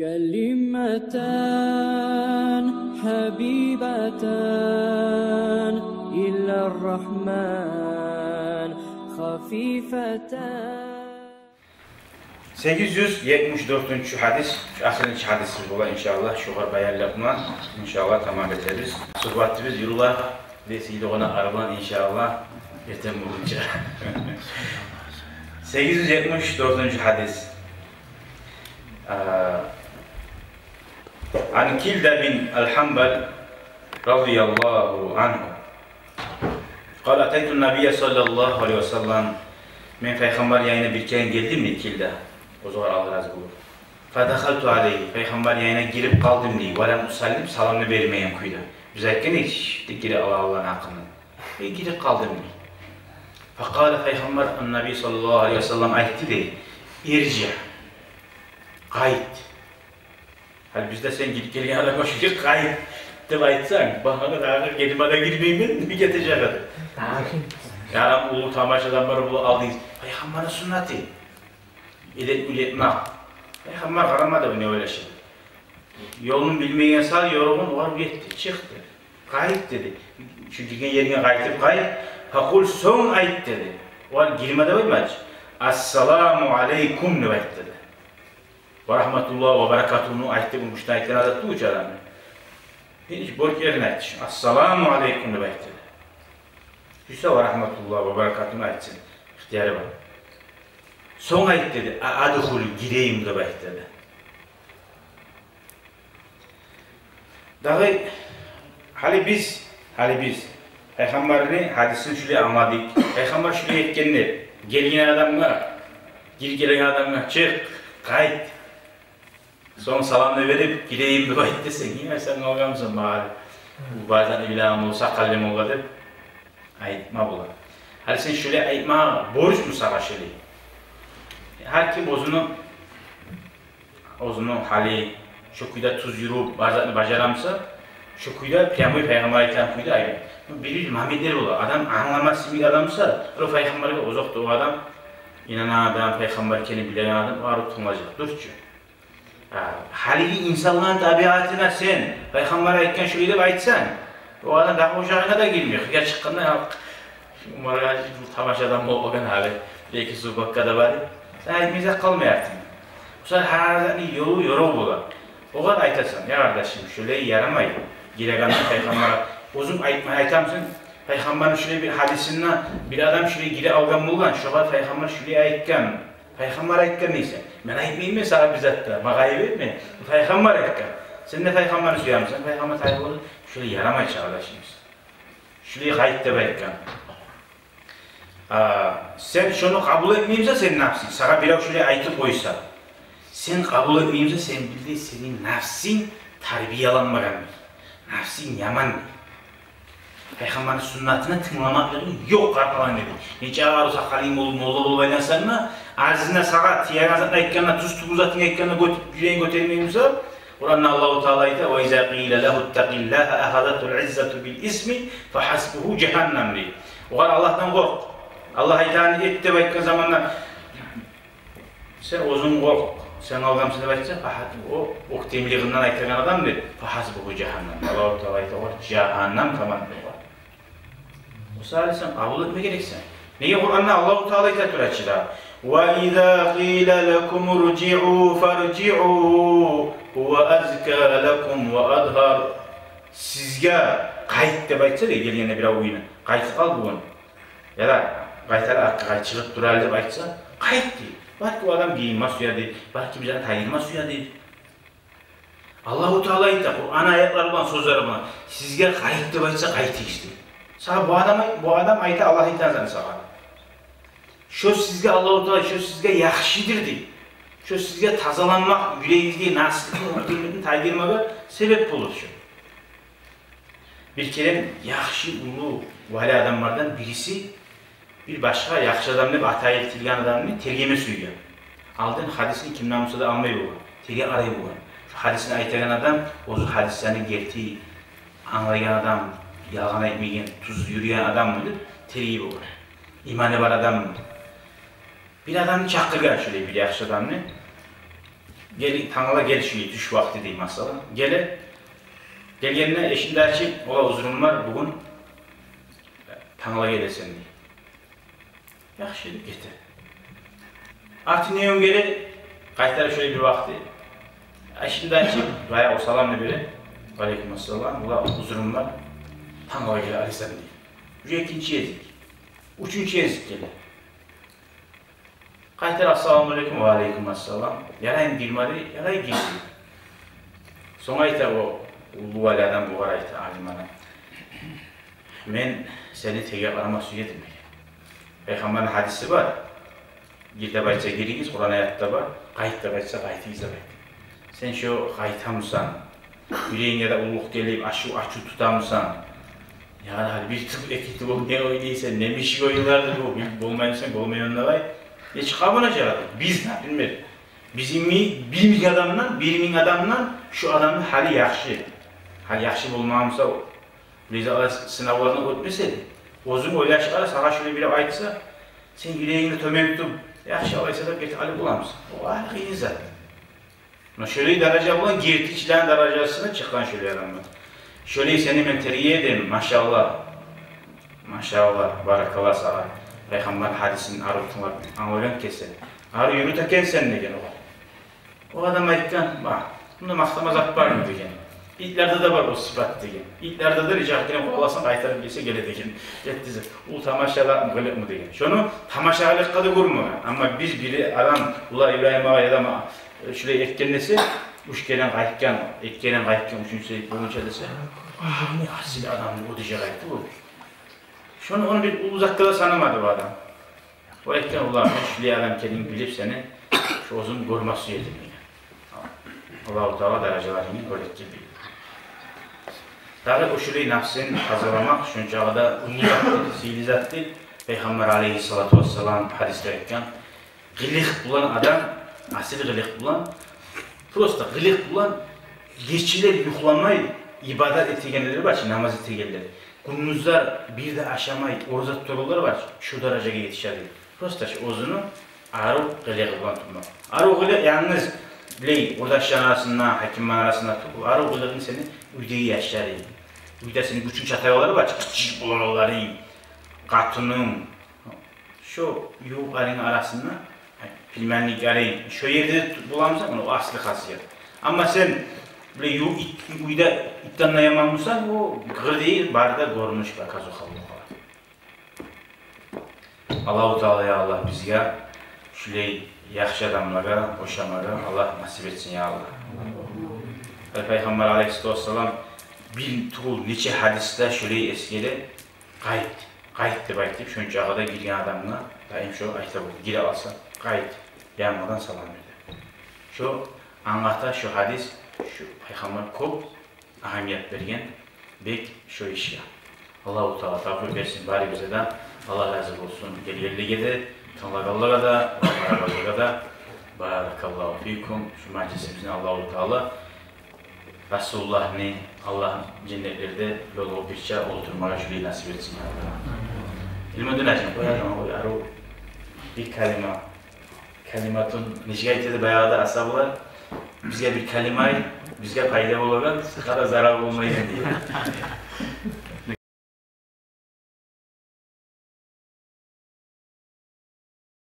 كلمتان حبيبتان إلى الرحمن خفيفتان. 874. hadis, asırıncı hadisimiz olan inşallah şu kadar bayarlarına inşallah tamam ederiz. Suhbatimiz yürüler vesile ona araban inşallah yetem olunca. 874. hadis. An Kilde bin el-Hanbal radıyallahu anhu. Kal ataytun Nabiye sallallahu aleyhi ve sellem. Men Peygamber yayına bir kere geldim mi Kilde? O zaman Allah razı olsun. Fadahaltu aleyhi. Peygamber yayına girip kaldım diye. Velem usallim salamını vermeyen kuydu. Biz erken hiç giri Allah'ın hakkını. Girip kaldım diye. Fakale Peygamber Nabi sallallahu aleyhi ve sellem aytti diye. İrci. Kayıt. Hani bizde sen gidip gelin adam koşuyor kayıt. Tabi aytsan. Bana da gelmeden girmeyeyim mi getecek adı. Yani ulu tamaşadan bari bunu aldıyız. Peygamber'in sünneti. İletna. Peygamber karamadı ne öyle şey. Yolunu bilmeyen sal yorumun var yetti çıktı. Kayıt dedi. Şu girgen yerine kayıtıp kayıt. Fakul son ayet dedi. O an girmede uymadı. Assalamu aleykum ne ayet dedi. Ve rahmetullah ve berekatuhu ayette bu müştahitler azattı uçaran. Hiç borç yerine ayet. Assalamu aleykum ne ayet dedi. Hüsnü ve rahmetullah ve berekatuhu ayetsin. İhtiyarı var. Son ayet dedi. Adhul gireyim de ayet dedi. Daha hali biz Peygamber'in hadisini şöyle anladık. Peygamber şöyle etkenler. Gelgen adamlar, gelen adamlar çık, kayıt. Son salamını verip gireyim de ayet desen. Yine sen olgamsın bari. Bu bazen ilahım olsa kalem olga deyip ayetma bular. Hali sen şöyle ayetma borç mu sana şöyle? Her kim ozunu hali şu kuyda tuz yürüp bazen bacaramsa şu kuyda Peygamber ayeten kuyda ayrı. Bir Muhammedler olur. Adam anlamaz bir adamsa o Peygamber'e uzakta o adam inanan adam, Peygamber kendini bilen adam var tutulacak. Durçu. Hali insanların tabiatına sen Peygamber'e ayetken şöyle de ayetsen o adam daha ocağına da girmiyor. Gerçekten umarım tamaşadan mı olgan hali. Belki su bakkada var. Sen ayetmeyecek kalmayacaksın. Bu sefer her yolu yorul bular. O kadar ayetasan ya kardeşim şöyle yaramayın. Gireganın Peygamber'e uzun aytamsın. Peygamber'in şöyle bir hadisinden bir adam şöyle gire algan bulgan. Şu kadar Peygamber şöyle ayetken. Peygamber ayetken neyse. Ben ayetmeyeyim mi sana bizatta? Mağayı verme. Peygamber ayetken. Sen de Peygamber'i söylüyorsun. Peygamber tabi olur. Şöyle yaramay kardeşimiz. Şöyle ayette ayetken. Sen şunu kabul etmeyimse senin nefsin. Sana bir şöyle ayeti koysa. Sen kabul etmeyimse sen bildiğin senin nefsin terbiyelanmagan. Nefsin yaman. Peygamber'in sünnetine tınlamakların yok karpalan dedi. Nece ağır olsa kalim olup molla olup aylansanma arzine sağa tiyarazatına ekkanına tuz tuzatına ekkanına yüreğin götürmeyimse Kur'an'da Allah-u Teala ite وَاِذَا قِيلَ لَهُ اتَّقِ اللّٰهَ اَخَذَتُ الْعِزَّةُ بِالْاِسْمِ فَحَسْبُهُ cehennem diye. O kadar Allah'tan kork. Allah'a itaat et de bakkan zamanla sen uzun kork. Sen algamsın da baksa o temliğinden aytıran adam dedi. فَحَسْبُهُ cehennem. Allah-u Teala ite o cehennem tamam diyor. O sadece sen kabul etme gereksen. Niye Kur'an'da Allah-u Teala itaat öğretçiler? وَاِذَا قِيلَ لَكُمُ رُجِعُوا فَرْجِعُوا وَاَزْكَى لَكُمْ وَاَدْهَرُ Sizge kayıt de baksa da gelene bir oyuna. Kayıt kal bu onu. Ya da kayıtlar çıkıp duralde baksa kayıt değil. Belki o adam giyinme suya değil. Belki bize tayinme suya değil. Allah-u Teala ite Kur'an ayetleri olan sözleri buna. Sizge kayıt de baksa kayıt işte. Sana bu adam ayeti Allah'a itaat sana. Şu sizge Allah-u Teala şu sizge yaxşidir deyip. Şu sizge tazalanmak, yüreğinizde nasipli taygırmağa sebep olur şu. Bir kere yaxşı ulu vali adamlardan birisi bir başka yaxşı adam deyip ataya etilgen adamını tergeme suyuyor. Aldığın hadisini kim namusa da almayı olur. Terge arayı olur. Şu hadisini aytagan adam, o hadislerini gertiği anlayan adam, yalan etmeyen, tuz yürüyen adam mıdır? Tergi olur. İmanı var adam mıdır? Bir adamı çaktırgan şöyle bir yaxşı adamını. Tanala gel şöyle düş vakti deyim mesela. Gelgenine eşin der ki ola uzurum var bugün tanala gelesen diye. Yaxşı getir. Artık ne geri kaytar şöyle bir vakti. Eşin der ki raya o salamla biri. Aleykümselam. Ola uzurum var. Tanala gel alesen diye. Buraya ikinci yezik. Üçüncü yezik gelir. Kaytar assalamu alaikum ve aleykümselam. Yarayın dilmari, yarayın girdi. Sonra ite o ulu aladan bu var ite alimana. Men seni tege arama suya demek. Peygamberin hadisi var. Girde bayça girigiz, Kur'an ayatta var. Kayıtta bayça kayıtı izlemek. Sen şu kayıtamısan, yüreğine de uluk gelip açı tutamısan, yani bir tık ekiti bu ne oynaysa, ne mişik oyunlardı bu, bulmayınsan bulmayanlar var. Hiç kabına biz ne bilmiyorum. Bizim bir adamdan şu adamın hali yaxşı. Hali yaxşı bulmamızsa o. Bize sınavlarını ötmeseydi. Ozun oylaşıqlara sağa şöyle biri aytsa, sen yüreğini tömen tutup, yaxşı alaysa da geti ali bulamısın. O hali qiyin zaten. Şöyle derece bulan, girtiçilerin derecesine çıkan şöyle adamlar. Şöyle seni ben teriye edeyim, maşallah. Maşallah, barakallah sana. Peygamber hadisinin arıtınlar, anlayan kesin. Arı yürüteken sen ne gene var. O adam ayıkken, bak, bunda mahtamazat var mı degen. İlklerde de var o sıfat degen. İlklerde de rica etken, olasın kaytarım gelse gele degen. Gettize, ul tamaşalar mı gele mi degen. Şunu tamaşalıkta da kurma. Ama biz biri adam, ula İbrahim Ağa ya da şuraya etkenlesi, uç gelen kayıkken, üçüncü seyit bulunca dese, ne asil adamdı, o diyecek ayıktı bu. Şunu onu bir uzakta da sanamadı bu adam. O etken Allah'ın şuraya adam kendini bilip seni, şu uzun görmesi yedim yine. Allah-u Teala derecelerini görek gibi. Tabi o şurayı nefsini hazırlamak, şunca da ünlü zattır, sihirli zattır. Peygamber aleyhissalatu vesselam hadiste etken, gılık bulan adam, asil gılık bulan, prosta gılık bulan, geçiler yuhlamayı, ibadet etegenleri var, namaz etegenleri. Gündüzler bir de aşamayı, orada tuturulları var, şu dereceye yetişer. Prosta şu ozunu, arı gılık bulan tutmak. Arı gılık yalnız, orada aşağı arasında, hakim arasında tutup, arı gılığını seni uydeyi yaşar. Uyda senin bütün çatayaları var, çık bulan onları, katının, şu yukarının arasında, bilmenlik arayın, şu yerde bulamazsan o aslı khasiyet. Ama sen böyle uyda ittanlayamamızsan o gırdeyi barda görmüş bak az o Allah-u Teala'ya Allah bizge şöyle yaxşı adamlara, boşamalara Allah nasip etsin ya Allah. Peygamber aleyhisselam bir tuğul neçe hadiste şöyle eskide kayıt deb aytib, şunca ağada girgen adamına daim şu ayta buldu, gire alsa kayıt, yanmadan salam verdi. Şu anlata şu hadis, şu Peygamber çok ahamiyet vergen, bek şu iş ya. Allah-u Teala tavfik versin bari bize de, Allah razı olsun. Gelirliğe de, tanlagalara da, barakallığa da, barakallahu fikum. Şu meclisimizin Allah-u Teala, Resulullah ne, Allah'ın cennetlerde yolu birçe oturmaya şöyle nasip etsin. İlmi döneceğim, koyarım, bir kelime. Kelimatın, neşgayette de bayağı da asabılar, bizge bir kelimeyi, bizge fayda olarak, kadar zarar olmayı diye.